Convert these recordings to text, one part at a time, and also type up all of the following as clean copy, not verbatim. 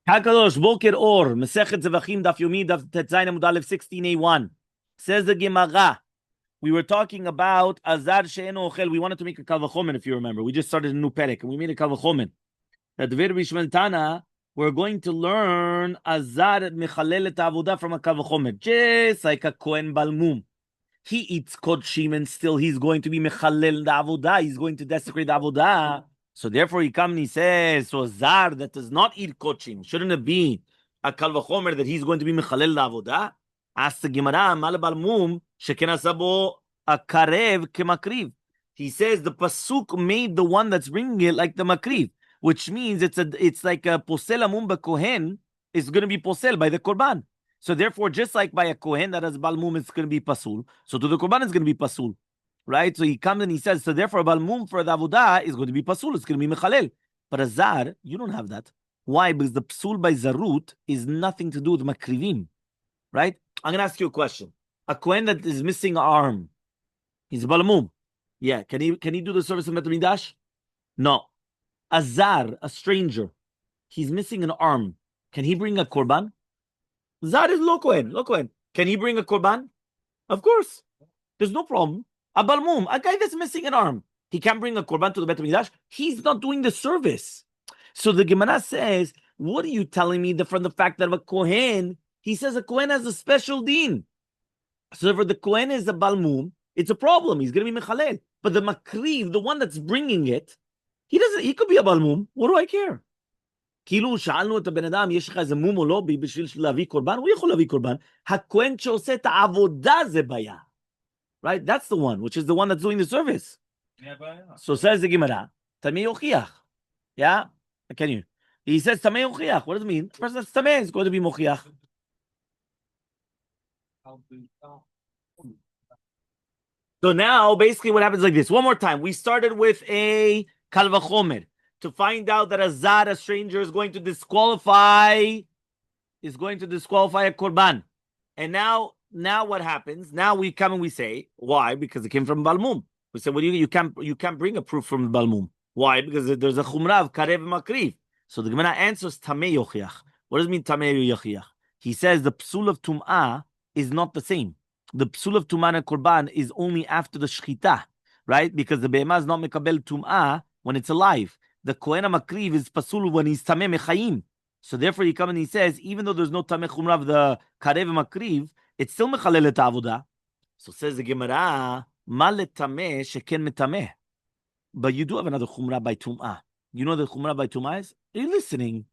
Hakadosh Boker Or, Masechet Zevachim, Daf Yomi, Daf Tetzayin Amud Aleph 16a1. Says the Gemara. We were talking about Azar She'eno Ochel. We wanted to make a Kal V'chomen, if you remember. We just started a new perek, and we made a Kal V'chomen. That Dver Bishmel Tana, we're going to learn Azar Mechalel et Avodah from a Kal V'chomen, just like a Kohen Balmum. He eats kodshim, and still he's going to be Mechalel the Avodah. He's going to desecrate the Avodah. So therefore he comes and he says, so a zar that does not eat kochim, shouldn't it be a kal v'chomer that he's going to be mechalel la'avodah? Ask the Gemara, mal balmum sheken asabo a karev kemakriv. He says the pasuk made the one that's bringing it like the makriv, which means it's like a posel amum kohen is going to be posel by the korban. So therefore, just like by a kohen that has balmum, it's going to be pasul. So to the korban, it's going to be pasul. Right? So he comes and he says, so therefore, Balmum for the Avodah is going to be Pasul, it's going to be Mechalel. But a Zar, you don't have that. Why? Because the Psul by Zarut is nothing to do with Makrivim. Right? I'm going to ask you a question. A Kohen that is missing an arm, he's Balmum. Yeah, can he do the service of Bet HaMikdash? No. A Zar, a stranger, he's missing an arm. Can he bring a Korban? Zar is Lo Kohen. Can he bring a Korban? Of course. There's no problem. A balmum, a guy that's missing an arm, he can't bring a korban to the Bet HaMikdash. He's not doing the service. So the Gemara says, what are you telling me from the fact that a kohen, he says a kohen has a special deen. So for the kohen is a balmum, it's a problem. He's going to be mechalel. But the makriv, the one that's bringing it, he could be a balmum. What do I care? כאילו שאלנו את הבן אדם, יש לך איזה מום או לא בשביל להביא קורבן? הוא יכול להביא קורבן. הכהן שעושה את העבודה זה בעיה. Right? That's the one, which is the one that's doing the service. So says the Gemara, Tamei Yochiach. Yeah? Can you? He says Tamei Yochiach. What does it mean? The person that's Tamei is going to be Mochiach. So now, basically what happens like this. One more time. We started with a Kal V'chomer to find out that a Zar, a stranger, is going to disqualify a Korban. And now what happens? Now we come and we say, why? Because it came from Balmum. We say, well, you can't bring a proof from Balmum. Why? Because there's a Chumra of Karev Makriv. So the Gemara answers Tamei Yochiach. What does it mean Tamei Yochiach? He says the Psul of Tum'ah is not the same. The Psul of Tum'ah and Korban is only after the Shchita, right? Because the Be'emah is not Mekabel Tum'ah when it's alive. The Kohen Makriv is Pasul when he's Tamei Mechayim. So therefore he comes and he says, even though there's no Tamei Chumra of the Karev Makriv, it's still mechalel et avodah. So says the Gemara, ma letameh sheken metameh. But you do have another chumrah by tum'ah. You know the chumrah by tum'ah is? Are you listening?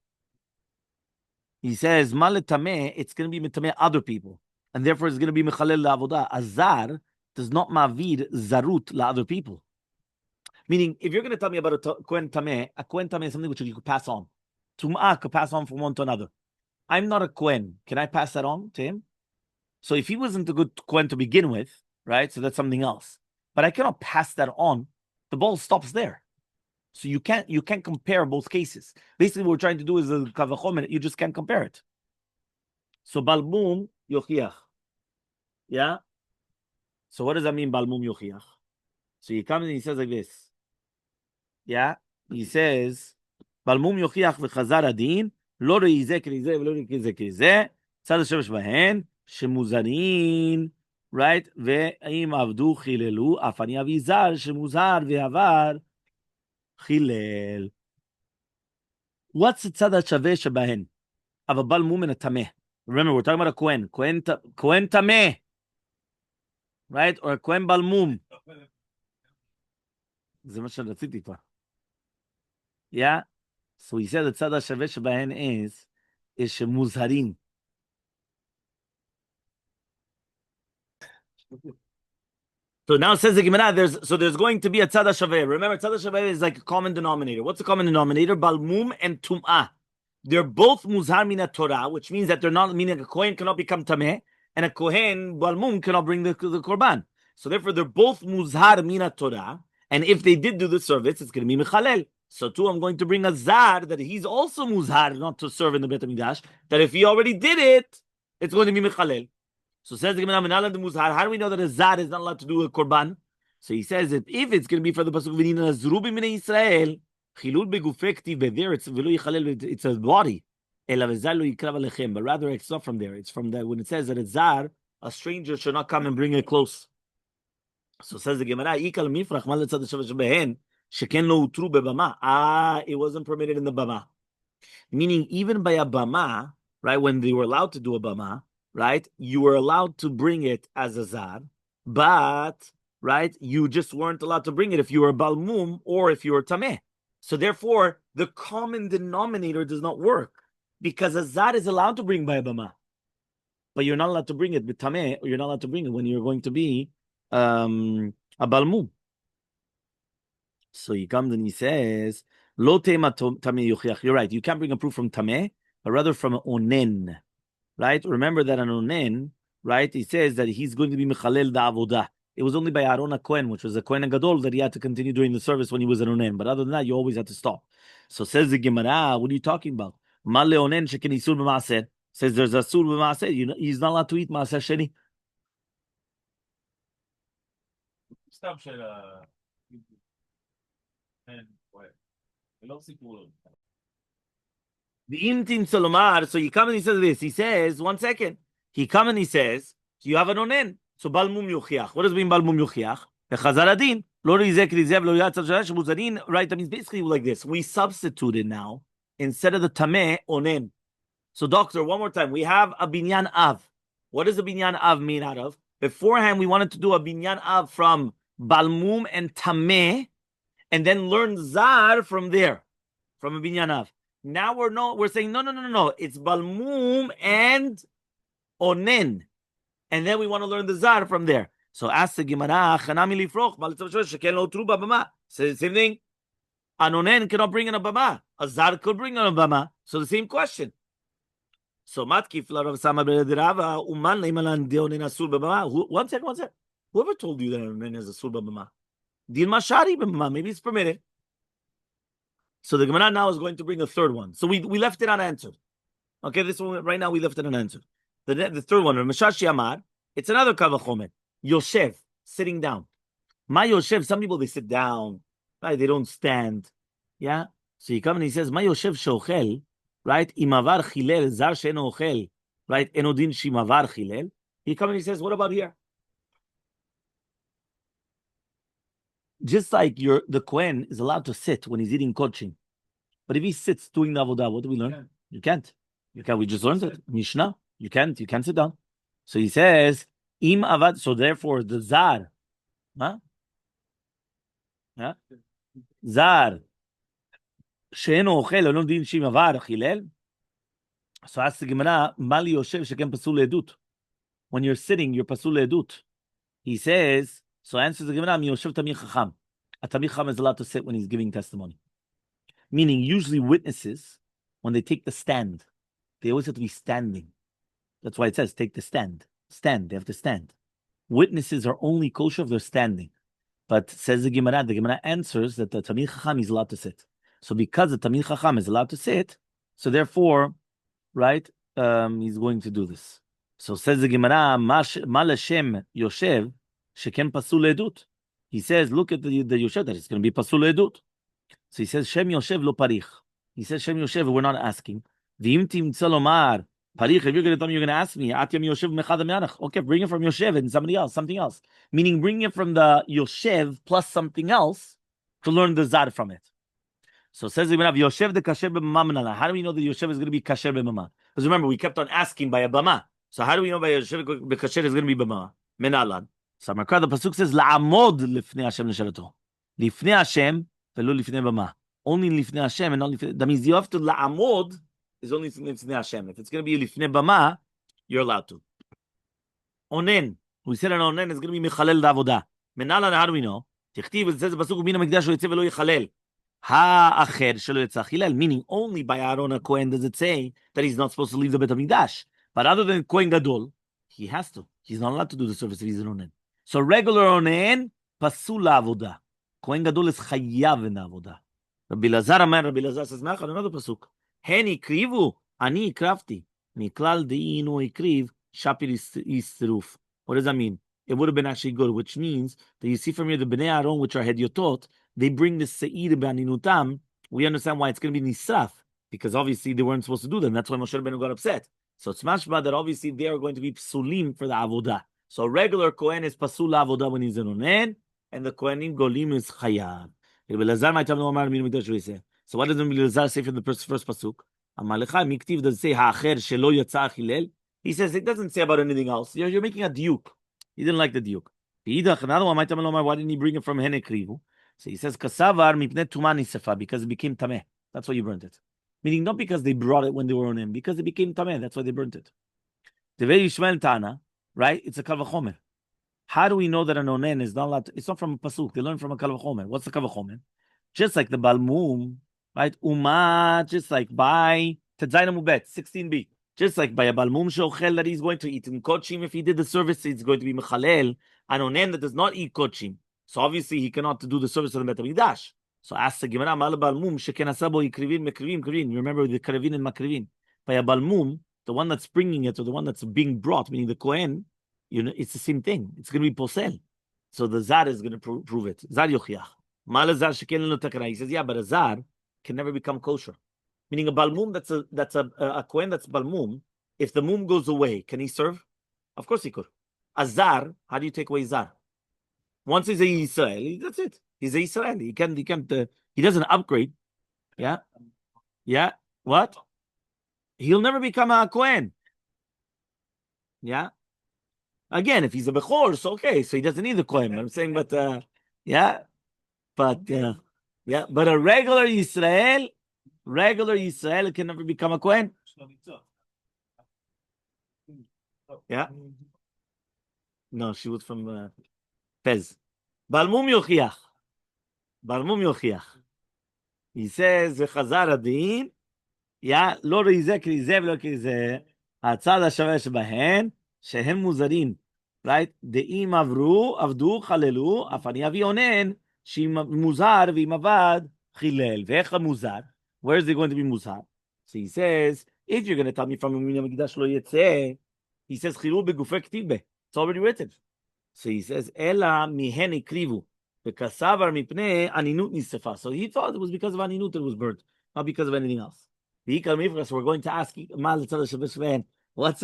He says, ma letameh, it's going to be metameh other people. And therefore it's going to be mechalel avodah. Azar does not ma'avir zarut la other people. Meaning, if you're going to tell me about a kohen tameh is something which you could pass on. Tum'ah could pass on from one to another. I'm not a kohen. Can I pass that on to him? So if he wasn't a good Kohen to begin with, right? So that's something else. But I cannot pass that on. The ball stops there. So you can't compare both cases. Basically, what we're trying to do is a Kal V'chomer. You just can't compare it. So Balmum Yochiach. Yeah? So what does that mean, Balmum Yochiach? So he comes and he says like this. Yeah? He says, Balmum Yochiach v'chazar adin, lo re'izeh k'rizeh v'lo re'izeh k'rizeh, tzad ha-shemesh bahen, שמוזרים, right? ואם עבדו חיללו, אף אני אביא זר שמוזר ועבר חילל. What's הצד השווה שבהן? אבל בלמו מן הטמא. Remember, we're talking about a Kohen. Kohen טמא. Right? Or a Kohen בלמום. זה מה שרציתי כבר. Yeah? So he said הצד השווה שבהן is שמוזהרים. So now it says the Gemara, there's going to be a tzad ha-shaveh. Remember, tzad ha-shaveh is like a common denominator. What's the common denominator? Balmum and tum'ah. They're both muzhar mina Torah, which means that they're not, meaning a kohen cannot become tameh, and a kohen, balmum, cannot bring the korban. So therefore, they're both muzhar mina Torah, and if they did do the service, it's going to be mechalel. So too, I'm going to bring a zar, that he's also muzhar, not to serve in the Bet HaMikdash, that if he already did it, it's going to be mechalel. So says the Gemara, how do we know that a zar is not allowed to do a korban? So he says that if it's going to be for the pasuk v'nina nazru b'minei Yisrael, chilul begufekti there it's a body. But rather, it's not from there. It's from the when it says that it's zar, a stranger should not come and bring it close. So says the Gemara, "Ikal mifrach mal letzad sheva shebehen sheken lo utru bebama." It wasn't permitted in the bama. Meaning, even by a bama, right? When they were allowed to do a bama, right? You were allowed to bring it as a zar, but right, you just weren't allowed to bring it if you were balmum or if you were tameh. So therefore, the common denominator does not work because a zar is allowed to bring by a bama, but you're not allowed to bring it with tameh, or you're not allowed to bring it when you're going to be a balmum. So he comes and he says, "Lo tema tameh yuchiach." You're right. You can't bring a proof from tameh, but rather from onen. Right? Remember that an onen, right? He says that he's going to be mechalel da avodah. It was only by Aaron HaKohen, which was a Kohen Gadol, that he had to continue doing the service when he was an onen. But other than that, you always had to stop. So says the Gemara, what are you talking about? Ma leonen sheken isur b'maaser. Says there's a sur b'maaser. He's not allowed to eat maaser sheni. Stop, the Imtim Solomar, so he come and he says this. He says, 1 second. He come and he says, you have an onen. So balmum yuchiach. What does it mean balmum yuchiach? Chazar adin. Right, that means basically like this. We substituted now, instead of the tameh, onen. So doctor, one more time. We have a binyan av. What does a binyan av mean out of? Beforehand, we wanted to do a binyan av from balmum and tameh, and then learn zar from there, from a binyan av. Now we're saying no. It's balmum and onen, and then we want to learn the zar from there. So ask the Gemara, chanami lifroch, same thing. An onen cannot bring in a bama. A zar could bring in a bama. So the same question. So matkif la Rav Sama b'Rava uman leimalan deonen asur b'bama. One second. Whoever told you that an onen is asur b'bama? Dil mashari b'bama. Maybe it's permitted. So the Gemara now is going to bring a third one. So we left it unanswered. Okay, this one right now we left it unanswered. The third one, Meshashi Amar, it's another kavachomer. Yoshev, sitting down. Ma Yoshev, some people they sit down, right? They don't stand. Yeah? So he comes and he says, Ma Yoshev shochel, right? Imavar chilel, zar she'eno ochel, right? Enodin shimavar chilel. He comes and he says, what about here? Just like the Kohen is allowed to sit when he's eating kochim. But if he sits doing the avodah, what do we learn? You can't. We just learned it. Mishnah. You can't sit down. So he says, im avad. So therefore, the zar. Huh? Yeah? Zar. She'eno ochel, elon din shim avar chilel. So ask the Gemara, mali yoshev sheken pasul edut. When you're sitting, you're pasul edut. He says, so answers the Gemara, mi yoshev tamir chacham. A tamir chacham is allowed to sit when he's giving testimony. Meaning, usually witnesses, when they take the stand, they always have to be standing. That's why it says, take the stand. Stand, they have to stand. Witnesses are only kosher if they're standing. But says the Gemara answers that the Tamil Chacham is allowed to sit. So because the Tamil Chacham is allowed to sit, so therefore, right, he's going to do this. So says the Gemara, Ma Lashem Yoshev, Sheken Pasul Edut. He says, look at the Yoshev, that it's going to be Pasul Edut. So he says, Shem Yoshev lo parich. He says, Shem Yoshev, we're not asking. V'imtim tzalomar parich. If you're going to tell me, you're going to ask me, Atyam Yoshev mechadam yanach. Okay, bring it from Yoshev and something else. Meaning, bring it from the Yoshev plus something else to learn the zar from it. So says the Yoshev the kasher b'mama. How do we know that Yoshev is going to be kasher b'mama? Because remember, we kept on asking by a bama. So how do we know by Yoshev b'kasher is going to be b'mama? Menalan. So the pasuk says, la'amod lifnei Hashem l'sharato. Lifnei Hashem. Only lifnei Hashem and not lifnei. That means you have to la'amod is only lifnei Hashem. If it's going to be lifnei bama, you're allowed to. Onen, we said an onen is going to be mechalel da'avodah. Menalan, how do we know? Tichtiv, it says the pasuk b'ina mikdash lo yitzeh v'lo yichalel. Ha'acher shelo yitzah chilel. Meaning only by Aaron HaKohen does it say that he's not supposed to leave the Bet HaMikdash. But other than Kohen Gadol, he has to. He's not allowed to do the service if he's an onen. So regular onen pasul la'avodah. Kohen Gadol is chayav in the avodah. Rabbi Lazar says, Mechal, another pasuk. Hen ikrivu, ani ikrafti. Miklal de'inu ikriv, shapir isruf. What does that mean? It would have been actually good, which means that you see from here the Bnei Aaron, which are hedyotot, they bring the se'ir b'aninutam. We understand why it's going to be nisraf. because obviously they weren't supposed to do them. That's why Moshe Rabbeinu got upset. So it's mashma that obviously they are going to be psulim for the avodah. So a regular Kohen is pasul avodah when he's an onen, and the Kohenim golim is chayav. So what does Rabbi Elazar say from the first pasuk? Miktiv does say ha'acher shelo yatsa achilel. He says it doesn't say about anything else. You're making a diuk. He didn't like the diuk. Another one, why didn't he bring it from hene krivu? So he says kasavar mipne tumani sefa, because it became tameh. That's why you burnt it. Meaning not because they brought it when they were on him, because it became tameh. That's why they burnt it. The very Yishmael Tana, right? It's a kal v'chomer. How do we know that an onen is not allowed to, it's not from a pasuk. They learn from a kal v'chomer. What's the kal v'chomer? Just like the balmum, right? Just like by Tedzayin Mubet, 16b. Just like by a balmum shochel that he's going to eat in kochim, if he did the service, it's going to be mechalel. An onen that does not eat kochim. So obviously he cannot do the service of the Bet HaMikdash. So ask the Gemara, mal balmum sheken asabo yikrivin mekrivin. Remember the krivin and makrivin. By a balmum, the one that's bringing it or the one that's being brought, meaning the Kohen, it's the same thing. It's going to be posel. So the zar is going to prove it. Zar yochiach. Mal zar sheken lo takana. He says, yeah, but a zar can never become kosher. Meaning a balmum that's a Kohen that's balmum. If the mum goes away, can he serve? Of course he could. A zar, how do you take away zar? Once he's a Yisrael, that's it. He's a Yisrael. He doesn't upgrade. Yeah. Yeah. What? He'll never become a Kohen. Yeah. Again, if he's a Bechor, so okay. So he doesn't need the Kohen. I'm saying, but yeah. But yeah. But a regular Yisrael can never become a Kohen. Yeah. No, she was from Pez. Balmum Yochiach. He says, Chazar Adin, לא ריזה כריזה ולא כריזה, הצד השווה שבהן, שהם מוזרים, right? דאים עבדו, חללו, אף אני אביא עונן, שאם מוזר ואם עבד, חילל. ואיך המוזר? Where is it going to be מוזר? So he says, if you're going to tell me from מן המקדש לא יצא, he says, חילול בגופי כתיבה. It's already written. So he says, אלא מהן הקריבו, וכסבר מפני אנינות נשרפה. So he thought it was because of אנינות it was burnt, not because of anything else. We're going to ask, what's the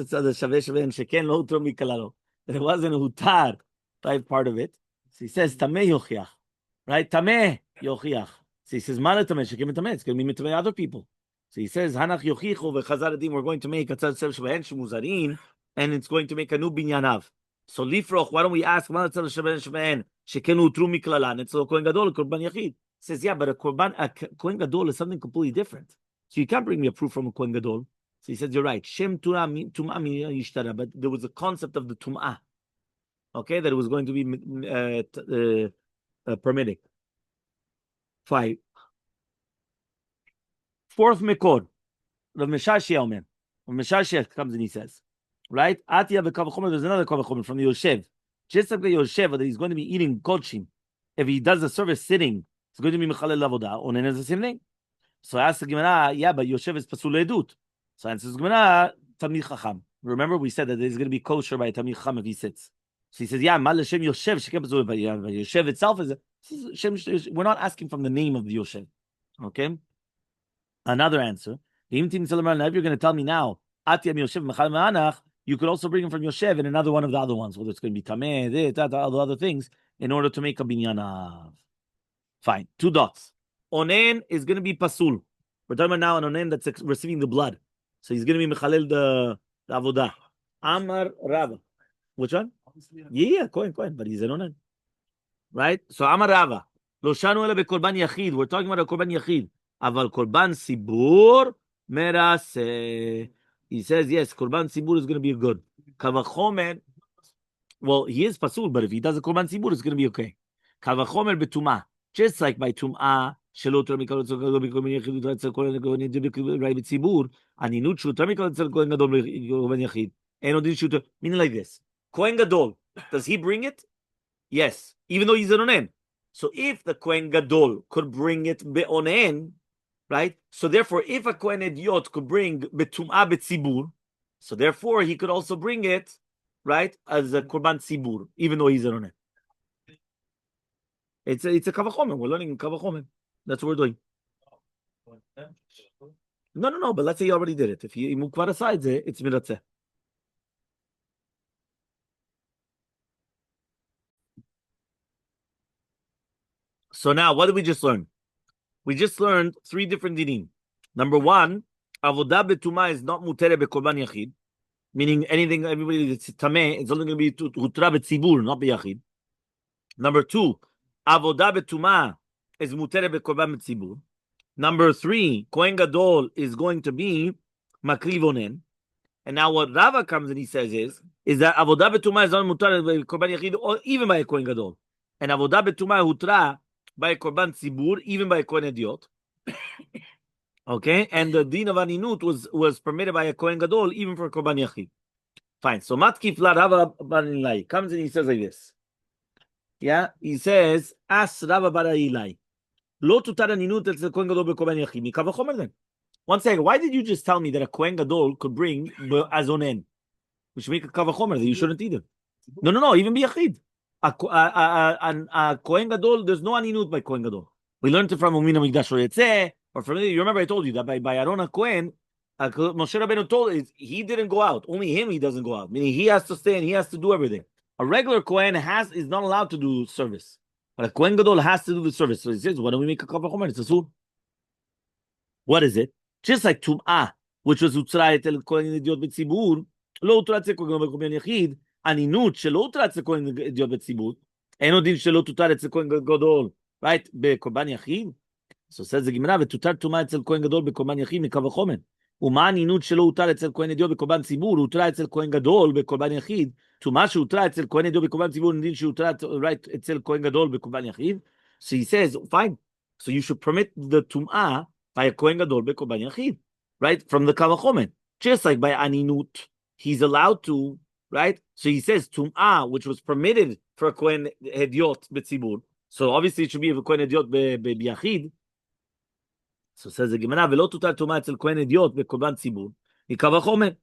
tzad shaveh sheben sheken lo utro mikalalo? That it wasn't a hutar type part of it. So he says, tameh yochiach. Right? Tameh yochiach. So he says, mala tameh shekem tameh. It's going to be mitameh other people. So he says, hanach yochichu v'chazar adim. We're going to make a tzad shaveh sheben shemuzarin, and it's going to make a new binyanav. So lifroch, why don't we ask, mala tzad shaveh sheben sheken utro mikalala? And it's a kohen gadol, korban yachid. Says, yeah, but a kohen gadol is something completely different. So you can't bring me a proof from a Kohen Gadol. So he says, you're right. Shem Tum'ah Yishtara. But there was a concept of the Tum'ah. Okay, that it was going to be permitted. 5. Fourth Mekor. Rav Masechet Omer. Rav Masechet comes and he says, right? Atia v'kavachomer, there's another kavachomer from the Yoshev. Just like the Yoshev, that he's going to be eating kodshim. If he does the service sitting, it's going to be Mechalel Avodah. Onen is the same thing. So I asked the Gemara, yeah, but Yoshev is pasul edut. So answers the Gemara, Tamid Chacham. Remember, we said that it's going to be kosher by Tamid Chacham if he sits. So he says, yeah, Mal Hashem Yoshev, Shekem pasul, but Yoshev itself is we're not asking from the name of the Yoshev. Okay? Another answer. If you're going to tell me now, Atiyam Yoshev Mechal Ma'anach, you could also bring him from Yoshev in another one of the other ones, whether it's going to be Tameh, all the other things, in order to make a binyanav. Fine. 2 dots. Onen is going to be pasul. We're talking about now an onen that's receiving the blood. So he's going to be mechalel the avodah. Amar Rava. Which one? Yeah, Kohen, but he's an onen. Right? So Amar Rava. Lo shanu ela bekorban yachid. We're talking about a korban yachid. Aval korban sibur meraseh. He says, yes, korban sibur is going to be good. Kavachomer. Well, he is pasul, but if he does a korban sibur, it's going to be okay. Kavachomer betumah. Just like by tumah, שלא תרמי כל הצלקות בכל מיני יחידות אצל כל הנגוון ראי בציבור, הנינות שהוא תרמי כל אצל כהן גדול בכל יחיד. אין עוד דין שהוא תרמי, meaning like this. Kohen Gadol, does he bring it? Yes, even though he's an onen. So if the Kohen Gadol could bring it be'onen, right? So therefore, if a Kohen Idiot could bring betum'ah betzibur, so therefore he could also bring it, right, as a korban tzibur, even though he's an onen. It's a kavachomer. We're learning kavachomer. That's what we're doing. No, but let's say you already did it. If you move kvar aside, it's miratzeh. So now, what did we just learn? We just learned 3 different dinim. Number 1, avodah betuma is not mutere bekorban yachid, meaning anything, everybody that's tameh, it's only going to be hutra betzibur, not beyachid. Number 2, avodah betuma is mutere bekorban betzibur. Number 3, kohen gadol is going to be makriv onen. And now what Rava comes and he says is that avodah betuma is not mutere bekorban yachid, or even by a kohen gadol. And avodah betuma hutra by a korban tzibur, even by a kohen idiot. Okay, and the din of aninut was permitted by a kohen gadol, even for korban yachid. Fine. So matkif la Rava bar Ilai comes and he says like this. Yeah, he says, as Rava bar Ilai, lo tutar aninut etzel kohen gadol bekorban yachid. Mikav v'chomer then. One second, why did you just tell me that a kohen gadol could bring azonen, which make a kav v'chomer that you shouldn't either? No, even biyachid. A kohen gadol, there's no aninut by kohen gadol. We learned it from Umina Migdash Yetzeh, or from you remember I told you that by Aaron HaKohen, Moshe Rabbeinu told he didn't go out. Only him he doesn't go out. Meaning he has to stay and he has to do everything. A regular Kohen is not allowed to do service, but a Kohen Gadol has to do the service. So he says, why don't we make a kav v'chomer? It's a sur. What is it? Just like Tum'ah, which was utzra etel Kohen idiot betzibur, lo utzra etzel Kohen bekorban yachid, aninut shelo utzra etzel Kohen idiot betzibur, eno din shelo tutar etzel Kohen Gadol, right? Bekorban yachid. So says the Gemara, "V'tutar tuma etzel kohen gadol bekorban yachid mikav v'chomer. Uma aninut shelo utar etzel kohen idiot bekorban tzibur, utra etzel kohen gadol bekorban yachid. Tuma sheutra etzel kohen idiot bekorban tzibur, nidin sheutra right etzel kohen gadol bekorban yachid." So he says, fine. So you should permit the tum'ah by a kohen gadol bekorban yachid, right? From the kav v'chomer, just like by aninut, he's allowed to, right? So he says tum'ah, which was permitted for a kohen idiot betzibur. So obviously it should be a kohen idiot biyachid. So says the Gemara, "Velo tutar tuma etzel kohen idiot bekorban tzibur, mikav v'chomer.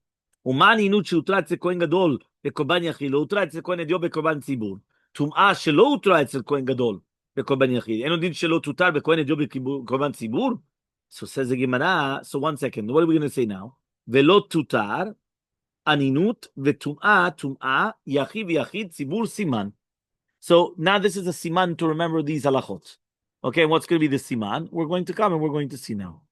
Uma aninut she'utra etzel kohen gadol bekorban yachid, lo utra etzel kohen idiot bekorban tzibur. Tum'ah shelo utra etzel kohen gadol bekorban yachid, eno din shelo tutar bekohen idiot bekorban tzibur." So says the Gemara. So 1 second, what are we going to say now? Velo tutar aninut v'tum'ah tum'ah yachid v'yachid tzibur siman. So now this is a siman to remember these halachot. Okay, what's going to be the siman? We're going to come and we're going to see now.